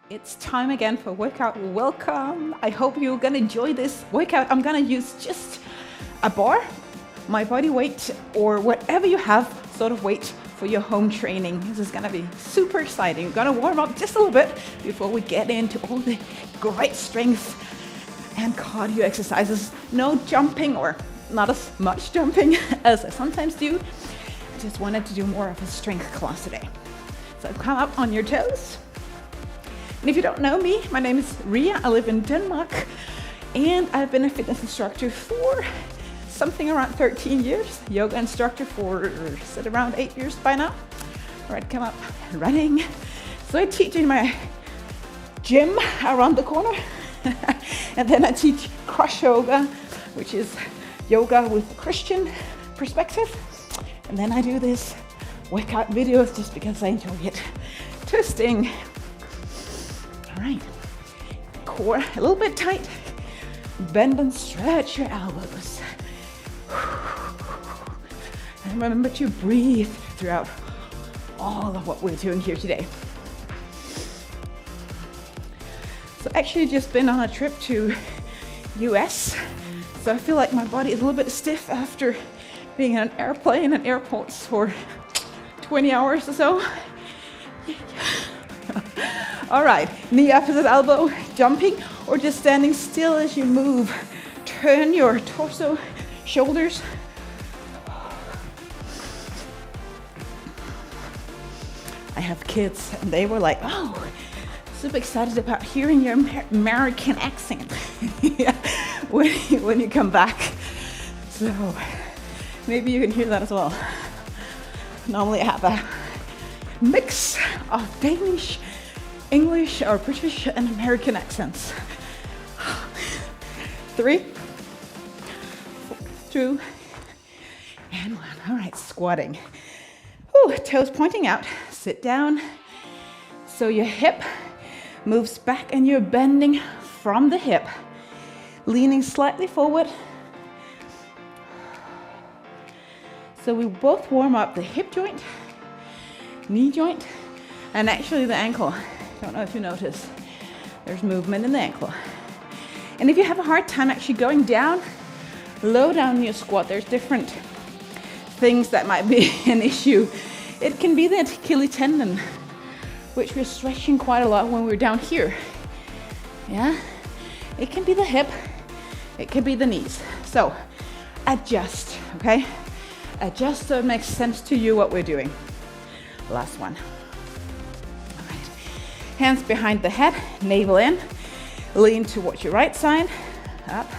It's time again for workout. Welcome. I hope you're gonna enjoy this workout. I'm gonna use just a bar, my body weight, or whatever you have sort of weight for your home training. This is gonna be super exciting. We're gonna warm up just a little bit before we get into all the great strength and cardio exercises. No jumping, or not as much jumping as I sometimes do. I just wanted to do more of a strength class today. So come up on your toes. And if you don't know me, my name is Ria. I live in Denmark, and I've been a fitness instructor for something around 13 years. Yoga instructor for around 8 years by now. All right, come up, running. So I teach in my gym around the corner. And then I teach CrossYoga, which is yoga with a Christian perspective. And then I do this workout videos just because I enjoy it. Twisting. All right, core a little bit tight. Bend and stretch your elbows. And remember to breathe throughout all of what we're doing here today. So actually just been on a trip to US. So I feel like my body is a little bit stiff after being in an airplane and airports for 20 hours or so. All right, knee opposite elbow, jumping, or just standing still as you move. Turn your torso, shoulders. I have kids, and they were like, oh, super excited about hearing your American accent when you come back. So maybe you can hear that as well. Normally I have a mix of Danish, English, or British and American accents. 3, 2, and 1. All right, squatting. Ooh, toes pointing out. Sit down. So your hip moves back and you're bending from the hip, leaning slightly forward. So we both warm up the hip joint, knee joint, and actually the ankle. Don't know if you notice, there's movement in the ankle. And if you have a hard time actually going down, low down in your squat, there's different things that might be an issue. It can be the Achilles tendon, which we're stretching quite a lot when we're down here. Yeah, it can be the hip, it can be the knees. So adjust, okay? Adjust so it makes sense to you what we're doing. Last one. All right. Hands behind the head, navel in. Lean towards your right side, up.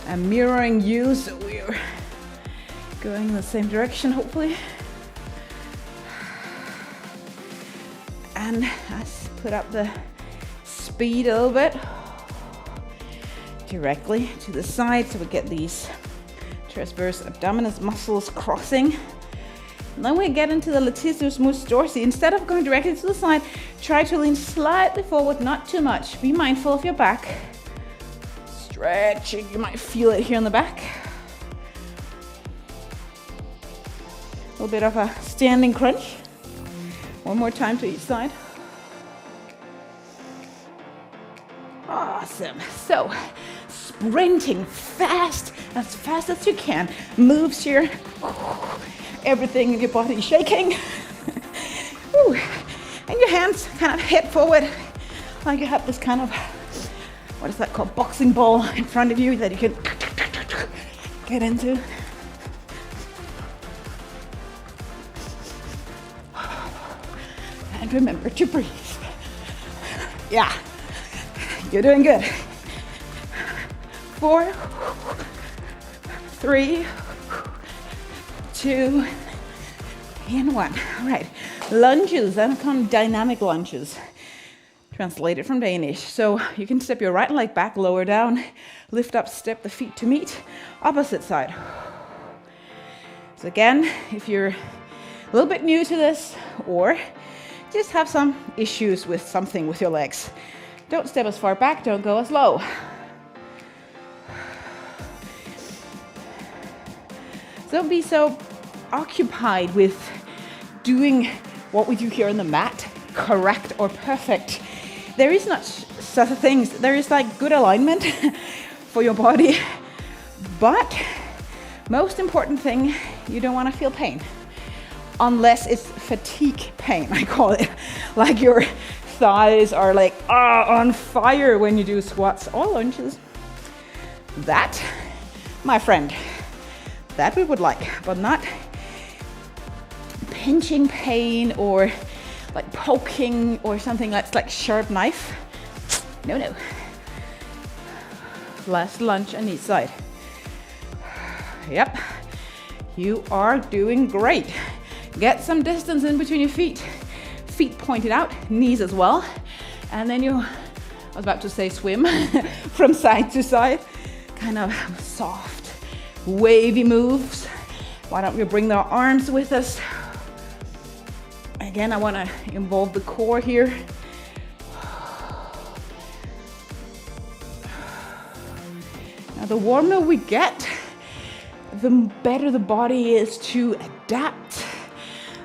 And mirroring you, so we're going in the same direction, hopefully. And let's put up the speed a little bit. Directly to the side, so we get these transverse abdominis muscles crossing. And then we get into the latissimus mus dorsi. Instead of going directly to the side, try to lean slightly forward, not too much. Be mindful of your back. Stretching, you might feel it here in the back. A little bit of a standing crunch. One more time to each side. Awesome. So, sprinting fast as you can. Moves here. Everything in your body is shaking. And your hands kind of head forward, like you have this kind of, what is that called, boxing ball in front of you that you can get into. And remember to breathe. Yeah, you're doing good. 4, 3, 2, and 1. All right, lunges, I'm calling dynamic lunges. Translated from Danish. So you can step your right leg back, lower down, lift up, step the feet to meet, opposite side. So again, if you're a little bit new to this, or just have some issues with something with your legs, don't step as far back, don't go as low. Don't be so occupied with doing what we do here on the mat, correct or perfect. there is not such things. There is like good alignment for your body, but most important thing, you don't want to feel pain. Unless it's fatigue pain, I call it. Like your thighs are like on fire when you do squats or lunges. That, my friend, that we would like, but not pinching pain or like poking or something that's like sharp knife. No, no. Last lunge on each side. Yep, you are doing great. Get some distance in between your feet. Feet pointed out, knees as well. And then I was about to say swim from side to side. Kind of soft, wavy moves. Why don't we bring our arms with us? Again, I want to involve the core here. Now, the warmer we get, the better the body is to adapt.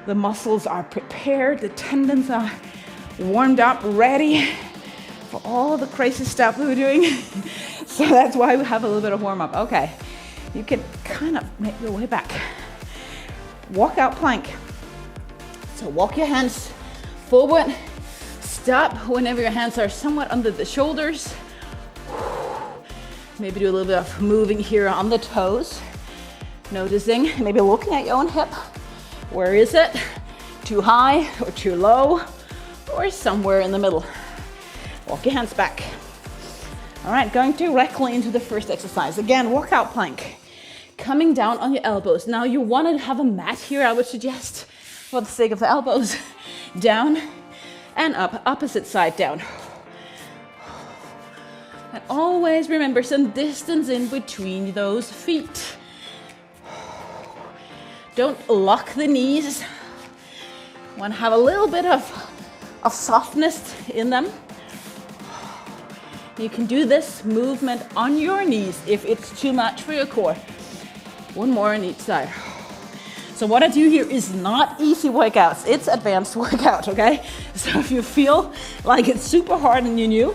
The muscles are prepared, the tendons are warmed up, ready for all the crazy stuff that we're doing. So that's why we have a little bit of warm up. Okay, you can kind of make your way back. Walk out plank. So walk your hands forward. Stop whenever your hands are somewhat under the shoulders. Maybe do a little bit of moving here on the toes. Noticing, maybe looking at your own hip. Where is it? Too high or too low? Or somewhere in the middle. Walk your hands back. All right, going directly into the first exercise. Again, walk out plank. Coming down on your elbows. Now you want to have a mat here, I would suggest, for the sake of the elbows. Down and up, opposite side down. And always remember some distance in between those feet. Don't lock the knees. Want to have a little bit of softness in them. You can do this movement on your knees if it's too much for your core. One more on each side. So what I do here is not easy workouts. It's advanced workout, okay? So if you feel like it's super hard and you're new,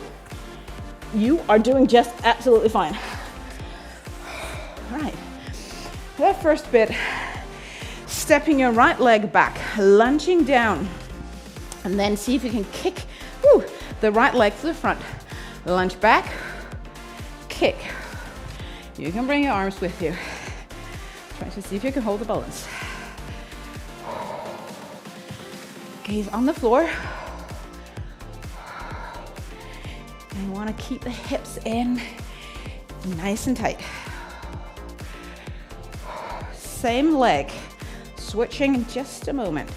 you are doing just absolutely fine. All right. The first bit. Stepping your right leg back, lunging down, and then see if you can kick the right leg to the front. Lunge back, kick. You can bring your arms with you. Try to see if you can hold the balance. Gaze on the floor. And you want to keep the hips in nice and tight. Same leg. Switching in just a moment.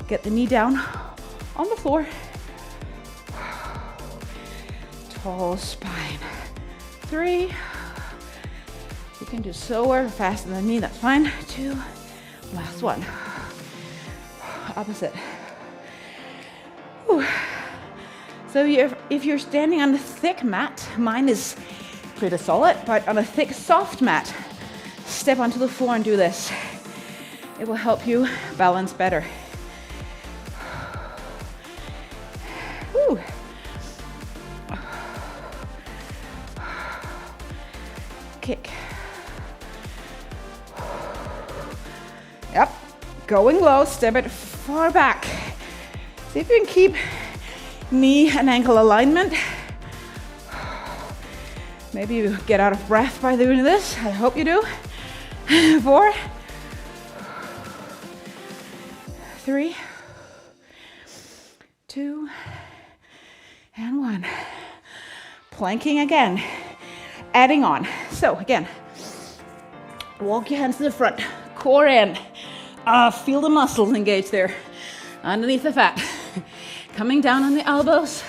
Get the knee down on the floor. Tall spine. 3. You can do slower or faster than me, that's fine. 2. Last one. Opposite. Whew. So if you're standing on a thick mat, mine is pretty solid, but on a thick, soft mat, step onto the floor and do this. It will help you balance better. Woo. Kick. Yep. Going low, step it far back. See if you can keep knee and ankle alignment. Maybe you get out of breath by doing this. I hope you do. 4, 3, 2, and 1. Planking again, adding on. So again, walk your hands to the front, core in. Feel the muscles engage there, underneath the fat. Coming down on the elbows,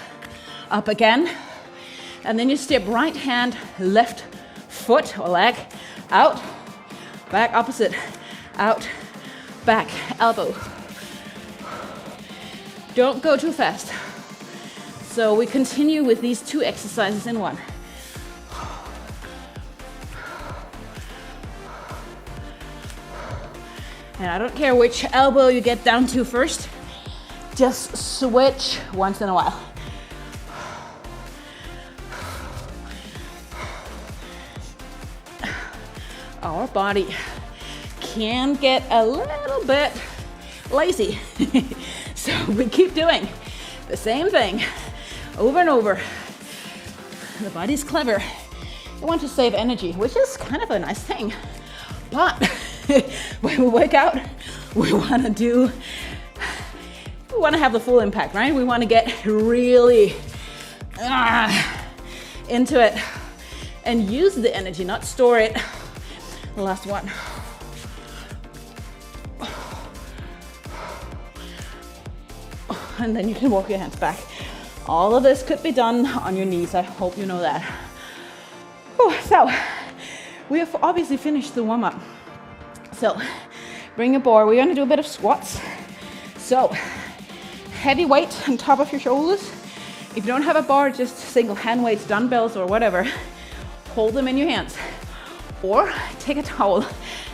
up again. And then you step right hand, left foot or leg, out. Back opposite, out, back, elbow. Don't go too fast. So we continue with these 2 exercises in one. And I don't care which elbow you get down to first. just switch once in a while. Our body can get a little bit lazy. So we keep doing the same thing over and over. The body's clever. We want to save energy, which is kind of a nice thing. But when we work out, we want to have the full impact, right? We want to get really into it and use the energy, not store it. The last one. And then you can walk your hands back. All of this could be done on your knees. I hope you know that. Whew, so we have obviously finished the warm-up. So bring your bar. We're going to do a bit of squats. So heavy weight on top of your shoulders. If you don't have a bar, just single hand weights, dumbbells or whatever. Hold them in your hands. Or take a towel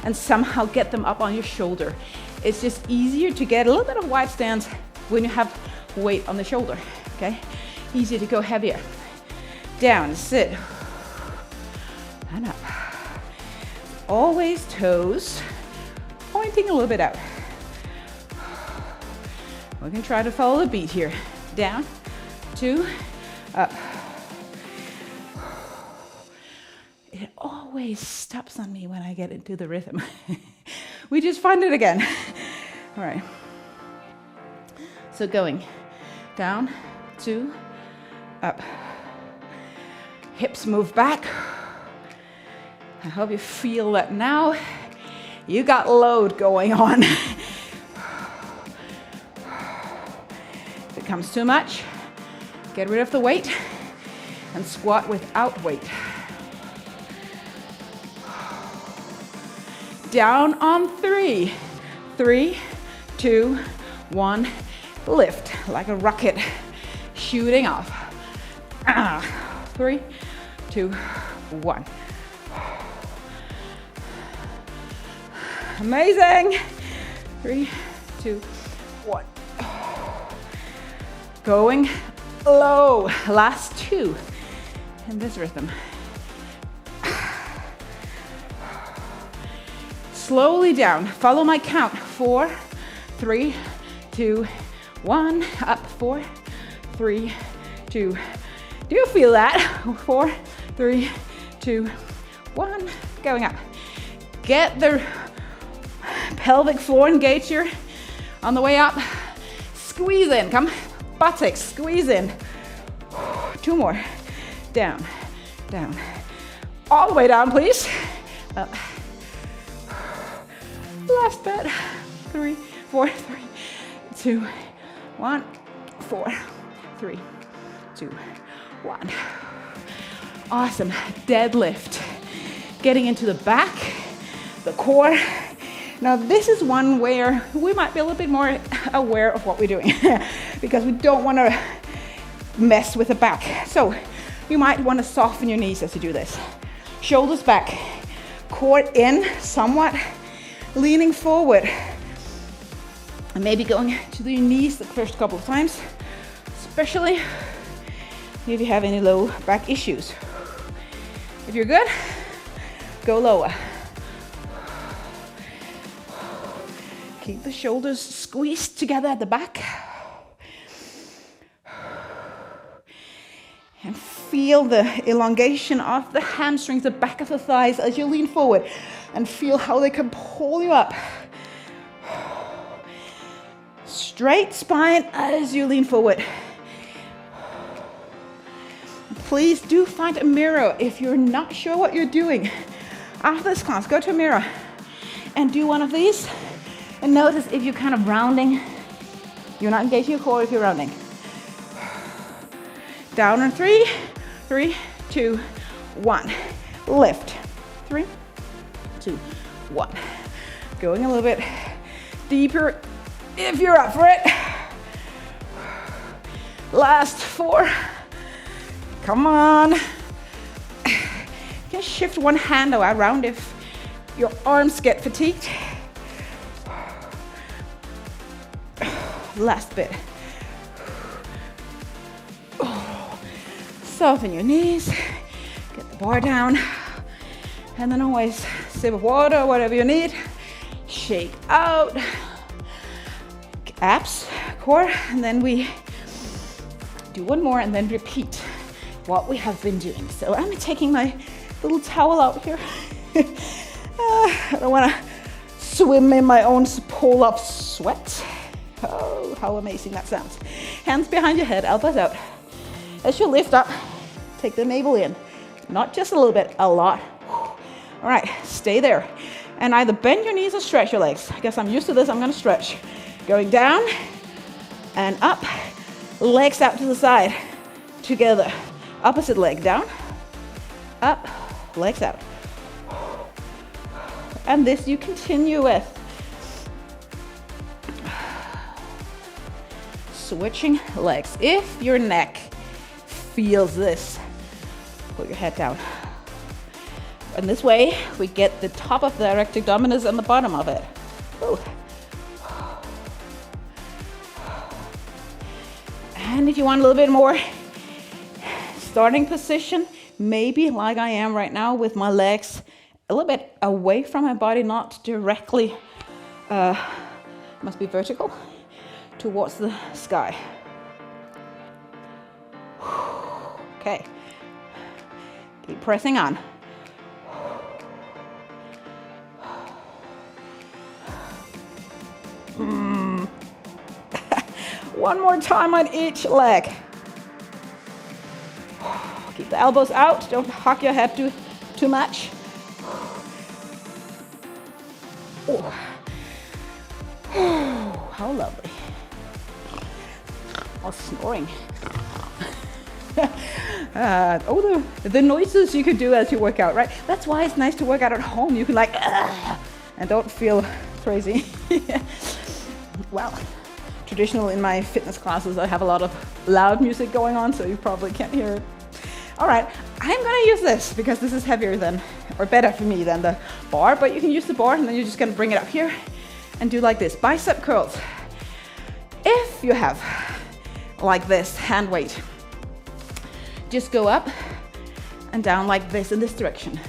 and somehow get them up on your shoulder. It's just easier to get a little bit of wide stance when you have weight on the shoulder, okay? Easier to go heavier. Down, sit, and up. Always toes pointing a little bit out. We can try to follow the beat here. Down, 2, up. It always stops on me when I get into the rhythm. We just find it again. All right. So going down, 2, up. Hips move back. I hope you feel that now. You got load going on. If it comes too much, get rid of the weight and squat without weight. Down on 3. 3, 2, 1. Lift like a rocket shooting off. 3, 2, 1. Amazing. 3, 2, 1. Going low. Last 2 in this rhythm. Slowly down. Follow my count. 4, 3, 2, 1. Up. 4, 3, 2. Do you feel that? 4, 3, 2, 1. Going up. Get the pelvic floor engaged here on the way up. Squeeze in. Come. Buttocks. Squeeze in. 2 more. Down. Down. All the way down, please. Up. Last bit. 3, 4, 3, 2, 1. 4, 3, 2, 1. Awesome. Deadlift. Getting into the back, the core. Now this is one where we might be a little bit more aware of what we're doing because we don't want to mess with the back. So you might want to soften your knees as you do this. Shoulders back, core in somewhat, leaning forward. And maybe going to your knees the first couple of times, especially if you have any low back issues. If you're good, go lower. Keep the shoulders squeezed together at the back. And feel the elongation of the hamstrings, the back of the thighs as you lean forward. And feel how they can pull you up. Straight spine as you lean forward. Please do find a mirror if you're not sure what you're doing. After this class, go to a mirror and do one of these. And notice if you're kind of rounding. You're not engaging your core if you're rounding. Down on 3, 3, 2, 1. Lift. 3, 2, 1. Going a little bit deeper if you're up for it. Last 4. Come on. You can shift one hand around if your arms get fatigued. Last bit. soften your knees, get the bar down, and then always sip of water, whatever you need. Shake out, abs, core, and then we do one more and then repeat what we have been doing. So I'm taking my little towel out here. I don't want to swim in my own pool of sweat. Oh, how amazing that sounds. Hands behind your head, elbows out. As you lift up, take the navel in. Not just a little bit, a lot. All right, stay there. And either bend your knees or stretch your legs. I guess I'm used to this, I'm gonna stretch. Going down and up, legs out to the side, together. Opposite leg down, up, legs out. And this you continue with. Switching legs. If your neck feels this, put your head down. And this way, we get the top of the erector abdominis and the bottom of it. Ooh. And if you want a little bit more starting position, maybe like I am right now with my legs a little bit away from my body, not directly, must be vertical, towards the sky. Okay, keep pressing on. One more time on each leg. Keep the elbows out, don't hug your head too much. Oh, how lovely. Oh, snoring. The noises you could do as you work out, right? That's why it's nice to work out at home. You can like, and don't feel crazy. Well, traditional in my fitness classes, I have a lot of loud music going on, so you probably can't hear it. All right, I'm gonna use this because this is heavier than, or better for me than the bar, but you can use the bar and then you're just gonna bring it up here and do like this, bicep curls. If you have like this hand weight, just go up and down like this in this direction.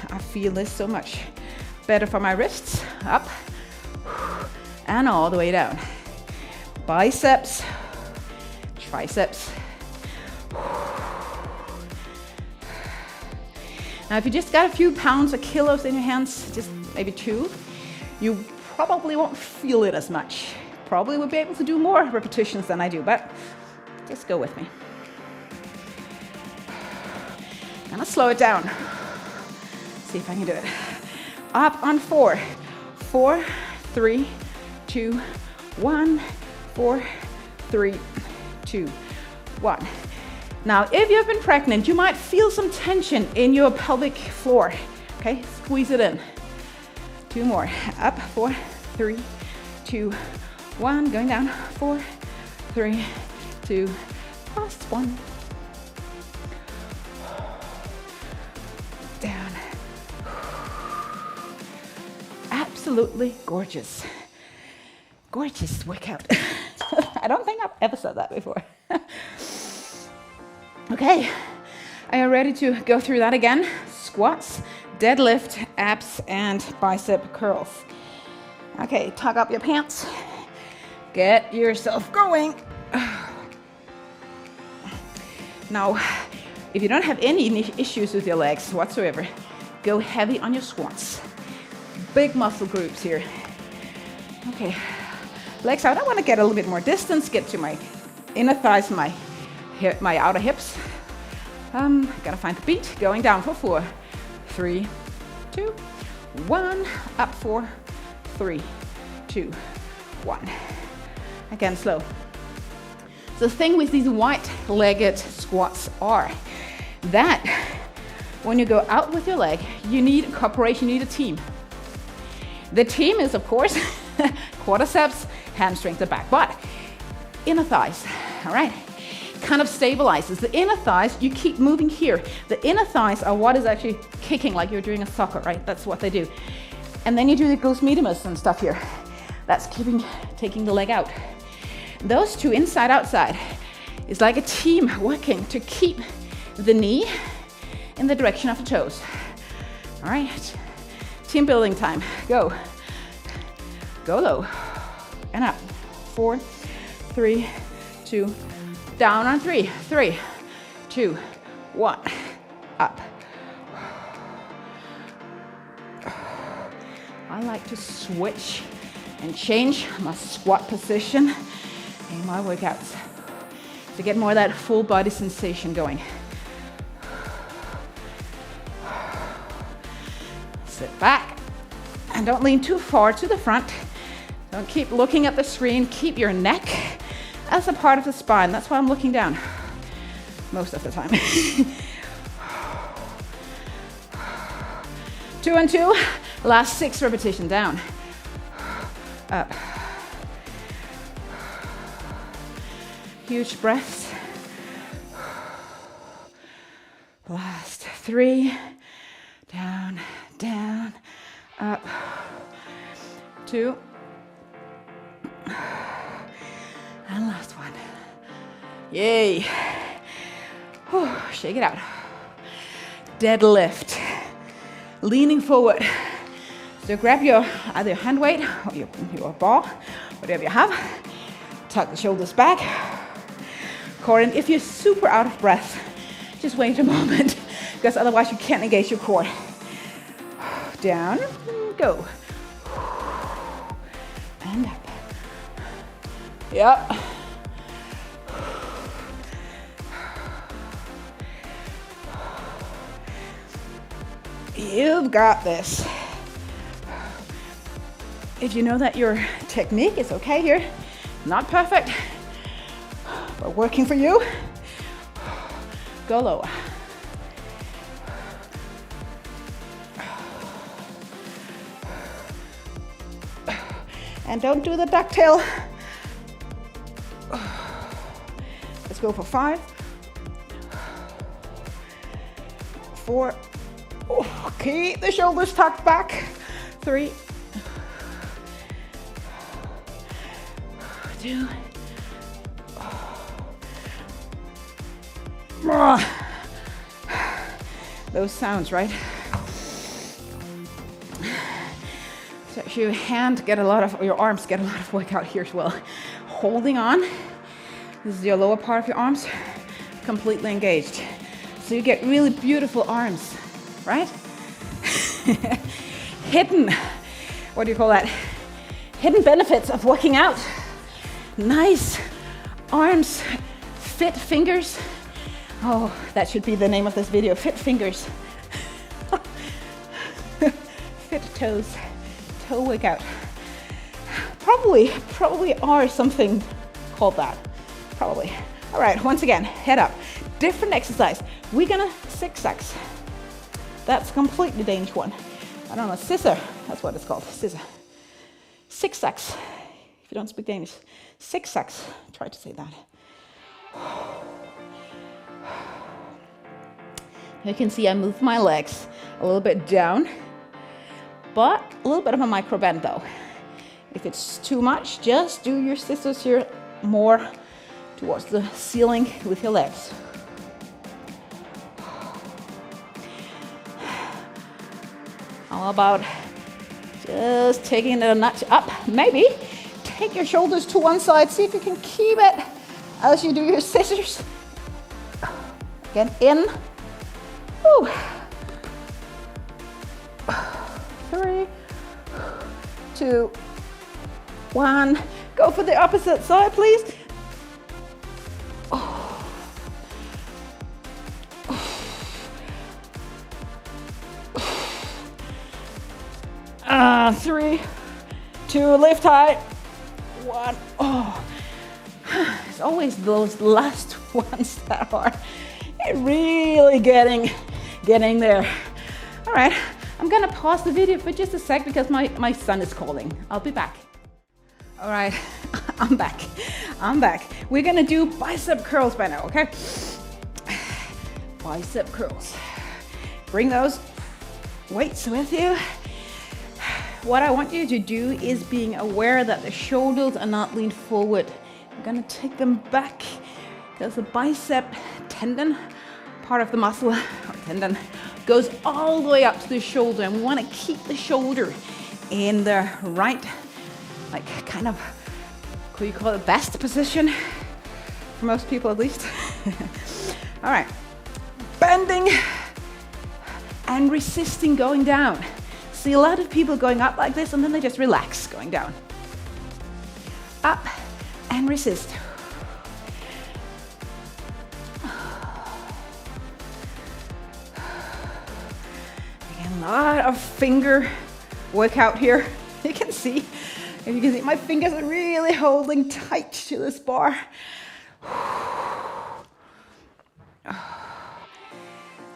I feel this so much better for my wrists, up and all the way down. Biceps, triceps. Now, if you just got a few pounds or kilos in your hands, just maybe 2, you probably won't feel it as much. Probably would be able to do more repetitions than I do, but just go with me. I'm gonna slow it down. See if I can do it. Up on 4. 4, 3, 2, 1. 4, 3, 2, 1. Now, if you've been pregnant, you might feel some tension in your pelvic floor. Okay, squeeze it in. 2 more. Up, 4, 3, 2, 1. Going down. 4, 3, 2, last 1. Down. Absolutely gorgeous. Gorgeous workout. I don't think I've ever said that before. Okay, are you ready to go through that again? Squats, deadlift, abs, and bicep curls. Okay, tuck up your pants. Get yourself going. Now, if you don't have any issues with your legs whatsoever, go heavy on your squats. Big muscle groups here. Okay, legs out. I want to get a little bit more distance, get to my inner thighs, my outer hips. Gotta find the beat. Going down for 4, 3, 2, 1. Up 4, 3, 2, 1. Again, slow. The thing with these white-legged squats are that when you go out with your leg, you need cooperation, you need a team. The team is, of course, quadriceps, hamstrings, the back, but inner thighs, all right? Kind of stabilizes. The inner thighs, you keep moving here. The inner thighs are what is actually kicking like you're doing a soccer, right? That's what they do. And then you do the glutes medius and stuff here. That's taking the leg out. Those two, inside, outside, It's like a team working to keep the knee in the direction of the toes. All right, team building time. Go. Go low and up. 4, 3, 2, down on 3. 3, 2, 1, up. I like to switch and change my squat position in my workouts to get more of that full body sensation going. Sit back and don't lean too far to the front. Don't keep looking at the screen. Keep your neck as a part of the spine. That's why I'm looking down most of the time. 2 and 2. Last 6 repetitions. Down. Up. Huge breaths. Last 3. Down, down, up. 2. And last one. Yay. Whew, shake it out. Deadlift. Leaning forward. So grab your either hand weight or your bar, whatever you have. Tuck the shoulders back. Core in. If you're super out of breath, just wait a moment, because otherwise you can't engage your core. Down, go. And up. Yep. You've got this. If you know that your technique is okay here, not perfect, but working for you, go lower. And don't do the ducktail. Let's go for 5, 4. Oh, keep the shoulders tucked back. 3, 2. Those sounds, right? So your hand get a lot of, or your arms get a lot of workout here as well. Holding on. This is your lower part of your arms, completely engaged. So you get really beautiful arms, right? Hidden, what do you call that? Hidden benefits of working out. Nice arms, fit fingers. Oh, that should be the name of this video, fit fingers. Fit toes, toe workout. Probably are something called that, probably. All right, once again, head up. Different exercise. We're gonna zigzags. That's a completely Danish one. I don't know, scissor, that's what it's called, scissor. Zigzags, if you don't speak Danish. Zigzags, try to say that. You can see I move my legs a little bit down, but a little bit of a micro bend though. If it's too much, just do your scissors here more towards the ceiling with your legs. How about just taking it a notch up? Maybe take your shoulders to one side. See if you can keep it as you do your scissors. Again, in. Woo. 3, 2, 1. Go for the opposite side, please. 3, 2, lift high. 1. Oh, it's always those last ones that are really getting there. All right, I'm gonna pause the video for just a sec because my son is calling. I'll be back. All right, I'm back. We're gonna do bicep curls by now, okay? Bicep curls. Bring those weights with you. What I want you to do is being aware that the shoulders are not leaned forward. I'm gonna take them back because the bicep tendon, part of the muscle or tendon, goes all the way up to the shoulder, and we want to keep the shoulder in the right, like kind of, could you call it best position? For most people at least. All right, bending and resisting going down. See a lot of people going up like this and then they just relax going down. Up and resist. Again, a lot of finger workout here. You can see, if you can see, my fingers are really holding tight to this bar.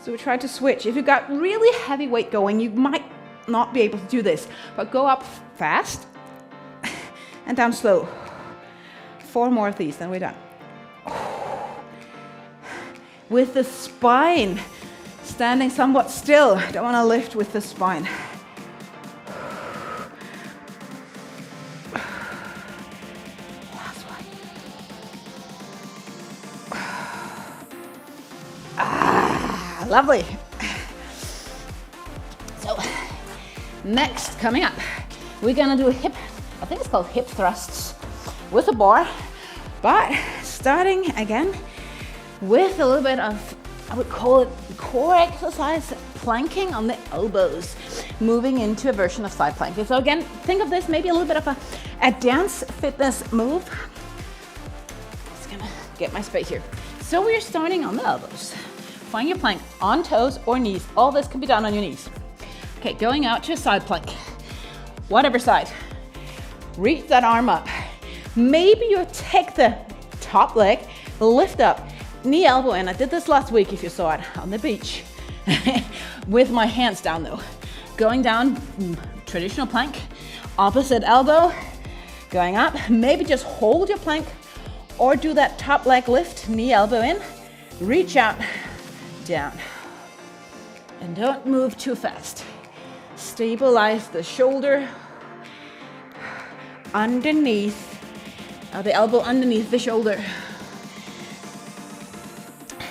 So we try to switch. If you've got really heavy weight going, you might not be able to do this, but go up fast and down slow. 4 more of these, then we're done. With the spine standing somewhat still. Don't want to lift with the spine. Last one. Ah, lovely. So, next, coming up, we're gonna do a hip, I think it's called hip thrusts with a bar, but starting again with a little bit of, I would call it core exercise, planking on the elbows, moving into a version of side plank. So again, think of this maybe a little bit of a dance fitness move. Just gonna get my space here. So we're starting on the elbows. Find your plank on toes or knees. All this can be done on your knees. Okay, going out to a side plank, whatever side. Reach that arm up. Maybe you take the top leg, lift up, knee, elbow in. I did this last week if you saw it on the beach. With my hands down though. Going down, traditional plank, opposite elbow, going up. Maybe just hold your plank or do that top leg lift, knee, elbow in, reach out, down. And don't move too fast. Stabilize the shoulder underneath, the elbow underneath the shoulder.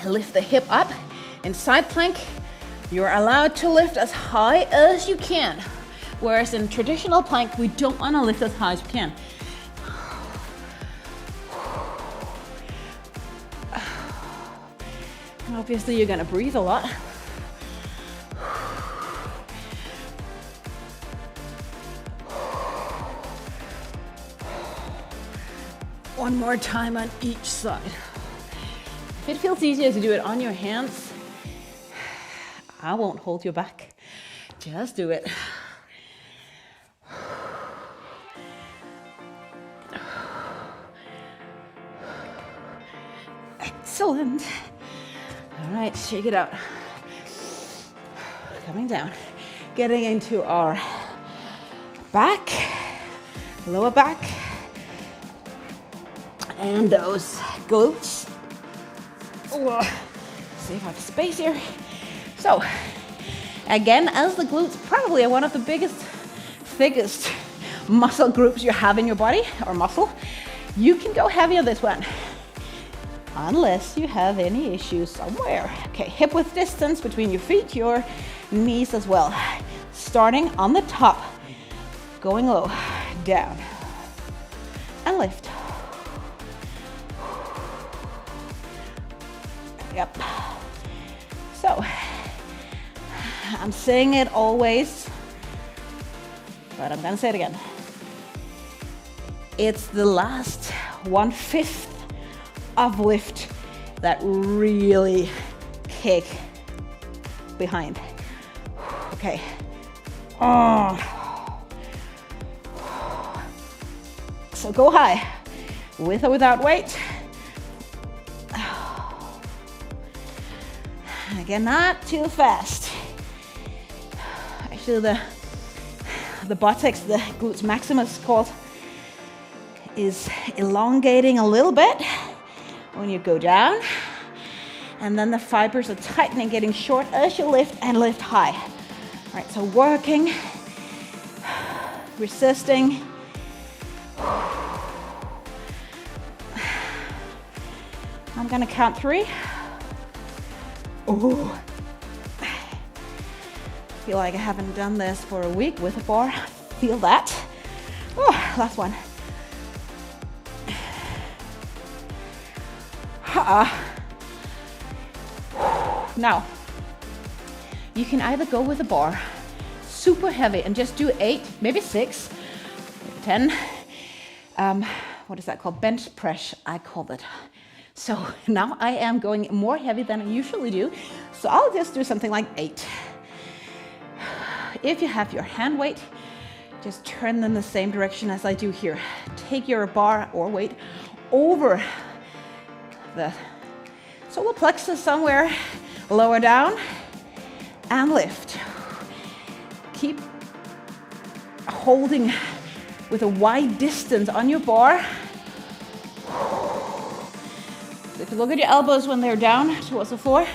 Lift the hip up. In side plank, you're allowed to lift as high as you can. Whereas in traditional plank, we don't want to lift as high as we can. And obviously, you're going to breathe a lot. One more time on each side. If it feels easier to do it on your hands, I won't hold you back. Just do it. Excellent. All right, shake it out. Coming down. Getting into our back, lower back, and those glutes. See if I have space here. So, again, as the glutes probably are one of the biggest, thickest muscle groups you have in your body, or muscle, you can go heavy on this one, unless you have any issues somewhere. Okay, hip width distance between your feet, your knees as well. Starting on the top, going low, down, and lift. Yep. So, I'm saying it always, but I'm gonna say it again. It's the last 1/5 of lift that really kick behind. Okay. So go high, with or without weight. Again, not too fast. Actually, the buttocks, the glutes maximus called, is elongating a little bit when you go down. And then the fibers are tightening, getting short as you lift and lift high. All right, so working, resisting. I'm gonna count 3. Oh, feel like I haven't done this for a week with a bar. Feel that. Oh, last one. Now, you can either go with a bar, super heavy, and just do 8, maybe 6, 10. What is that called? Bench press, I call it. So now I am going more heavy than I usually do. So I'll just do something like 8. If you have your hand weight, just turn them the same direction as I do here. Take your bar or weight over the solar plexus somewhere, lower down, and lift. Keep holding with a wide distance on your bar. So if you look at your elbows when they're down towards the floor,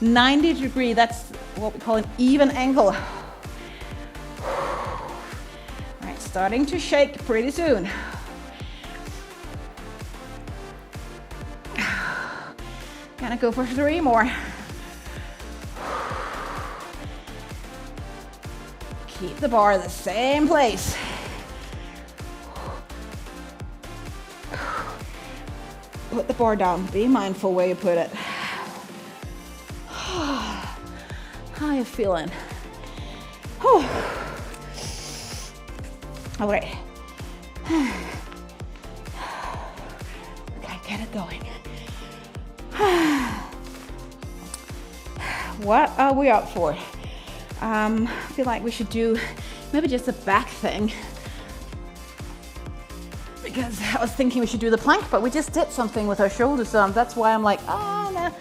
90 degree, that's what we call an even angle. All right, starting to shake pretty soon. Gonna go for 3 more. Keep the bar in the same place. Put the bar down. Be mindful where you put it. How are you feeling? All right. Okay, get it going. What are we up for? I feel like we should do maybe just a back thing, because I was thinking we should do the plank, but we just did something with our shoulders, so that's why I'm like, oh no,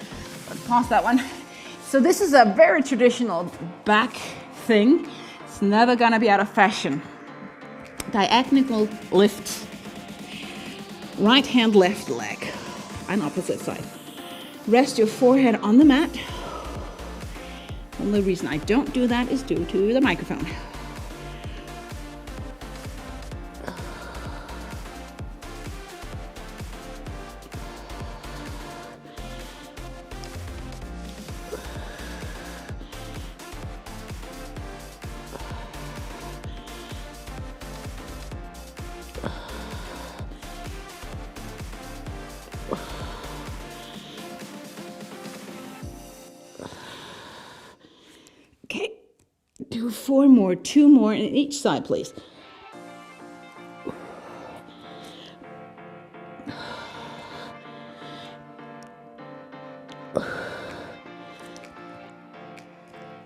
let's pause that one. So this is a very traditional back thing. It's never gonna be out of fashion. Diagonal lift, right hand, left leg, and opposite side. Rest your forehead on the mat. The only reason I don't do that is due to the microphone. Okay, do 4 more, 2 more in each side, please.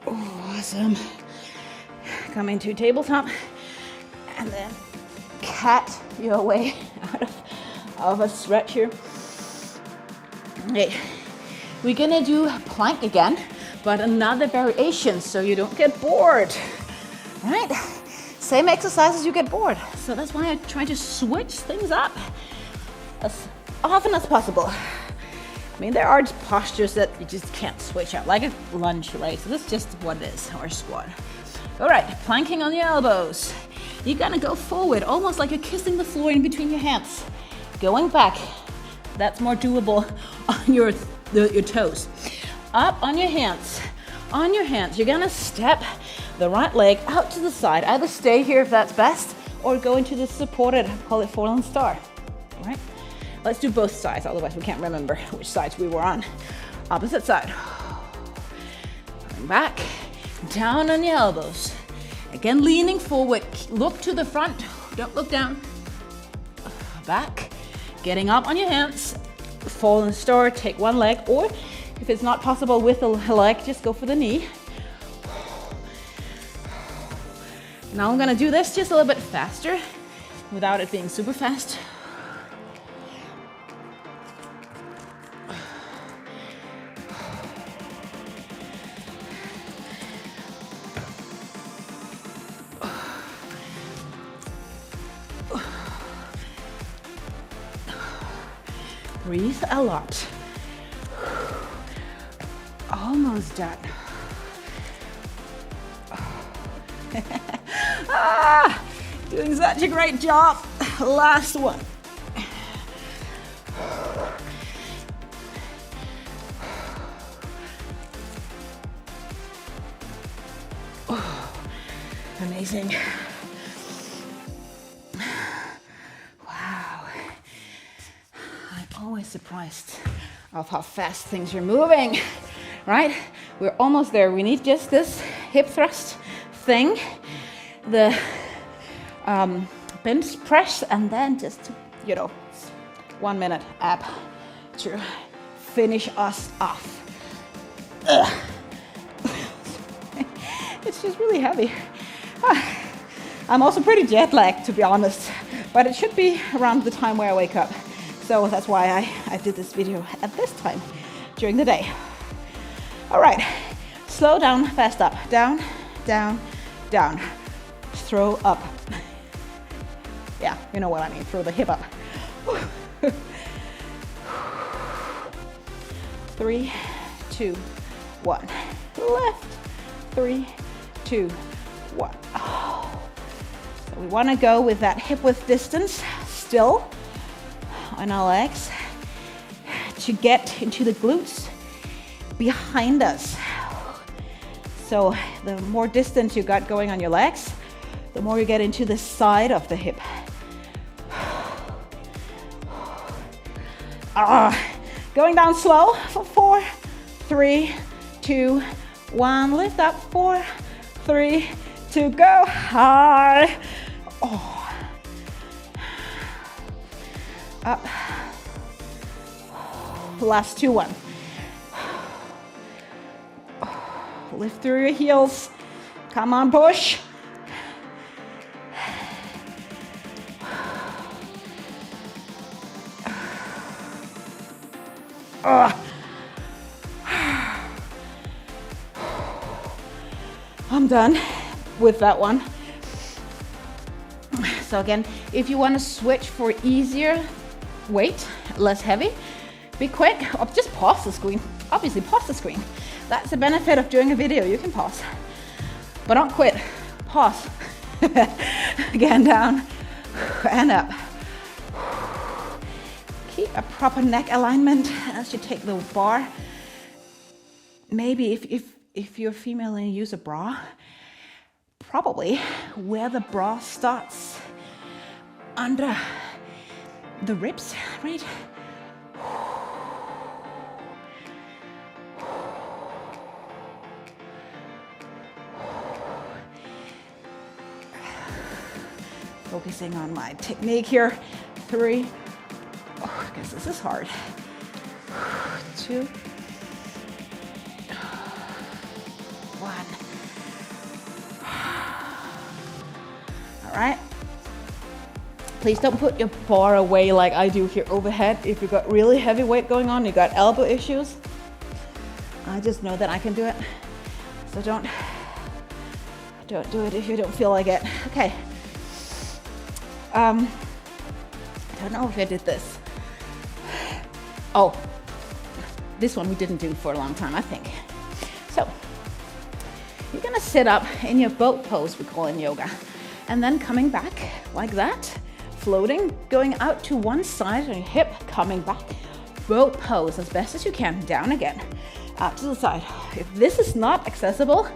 Awesome. Come into tabletop and then cat your way out of a stretch here. Okay, we're gonna do plank again, but another variation so you don't get bored, right? Same exercise as you get bored. So that's why I try to switch things up as often as possible. I mean, there are postures that you just can't switch up, like a lunge, right? So that's just what it is, or squat. All right, planking on your elbows. You're gonna go forward, almost like you're kissing the floor in between your hands. Going back, that's more doable on your toes. Up on your hands. On your hands, you're gonna step the right leg out to the side. Either stay here if that's best, or go into the supported, call it fallen star. All right? Let's do both sides, otherwise we can't remember which sides we were on. Opposite side. Going back, down on your elbows. Again, leaning forward. Look to the front, don't look down. Back, getting up on your hands. Fallen star, take one leg, or if it's not possible with a leg, just go for the knee. Now I'm gonna do this just a little bit faster without it being super fast. Breathe a lot. Almost done. Doing such a great job. Last one. amazing. Wow. I'm always surprised of how fast things are moving, right? We're almost there. We need just this hip thrust thing, the bench press, and then just, 1 minute ab to finish us off. Ugh. It's just really heavy. I'm also pretty jet lagged, to be honest, but it should be around the time where I wake up. So that's why I did this video at this time during the day. All right, slow down, fast up, down, down, down, throw up. Yeah, you know what I mean, throw the hip up. 3, 2, 1. Left. 3, 2, 1. Oh. So we want to go with that hip width distance still on our legs to get into the glutes behind us. So the more distance you got going on your legs, the more you get into the side of the hip. Going down slow for 4, 3, 2, 1. Lift up. 4, 3, 2. Go high. Oh. Up. Last 2, 1. Lift through your heels. Come on, push. I'm done with that one. So again, if you want to switch for easier weight, less heavy, be quick, or just pause the screen. Obviously pause the screen. That's the benefit of doing a video, you can pause. But don't quit, pause. Again, down and up. Keep a proper neck alignment as you take the bar. Maybe if you're female and you use a bra, probably where the bra starts under the ribs, right? Focusing on my technique here. 3, I guess this is hard. 2, 1. All right. Please don't put your bar away like I do here overhead. If you've got really heavy weight going on, you got elbow issues, I just know that I can do it. So don't do it if you don't feel like it. Okay. I don't know if I did this. Oh, this one we didn't do for a long time, I think. So you're gonna sit up in your boat pose, we call in yoga, and then coming back like that, floating, going out to one side and your hip, coming back, boat pose as best as you can, down again, out to the side. If this is not accessible,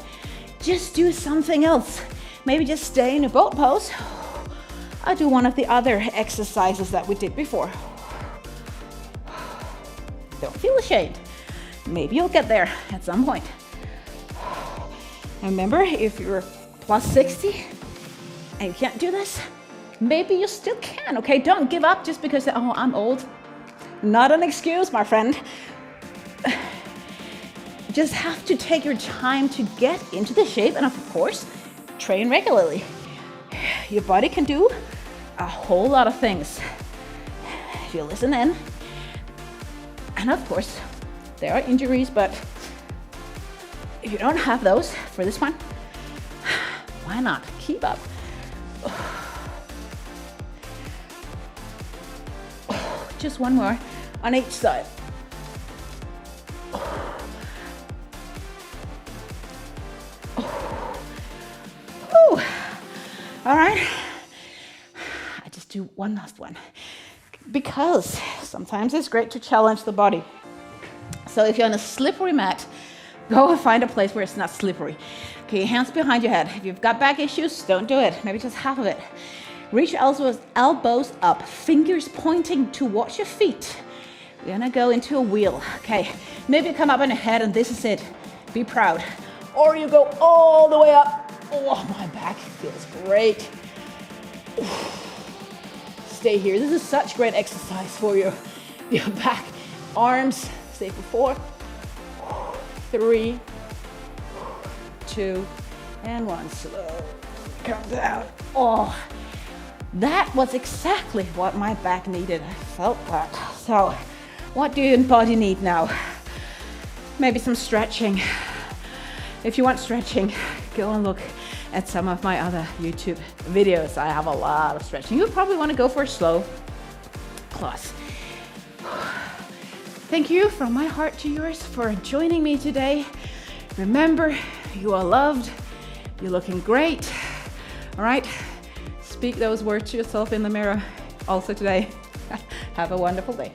just do something else. Maybe just stay in a boat pose. I'll do one of the other exercises that we did before. Don't feel ashamed. Maybe you'll get there at some point. Remember, if you're plus 60 and you can't do this, maybe you still can, okay? Don't give up just because, oh, I'm old. Not an excuse, my friend. Just have to take your time to get into the shape and, of course, train regularly. Your body can do a whole lot of things if you listen in. And of course, there are injuries, but if you don't have those for this one, why not? Keep up. Just one more on each side. All right. I just do one last one because sometimes it's great to challenge the body. So if you're on a slippery mat, Go and find a place where it's not slippery. Okay, hands behind your head. If you've got back issues, don't do it. Maybe just half of it. Reach elbows up, fingers pointing towards your feet. We're gonna go into a wheel. Okay, maybe come up on your head and this is it. Be proud. Or you go all the way up. Oh, my back feels great. Stay here. This is such great exercise for your back. Arms, stay for 4, 3, 2, and 1. Slow. Come down. Oh, that was exactly what my back needed. I felt that. So, what do your body need now? Maybe some stretching. If you want stretching, go and look at some of my other YouTube videos. I have a lot of stretching. You probably want to go for a slow class. Thank you from my heart to yours for joining me today. Remember, you are loved. You're looking great. All right, speak those words to yourself in the mirror also today. Have a wonderful day.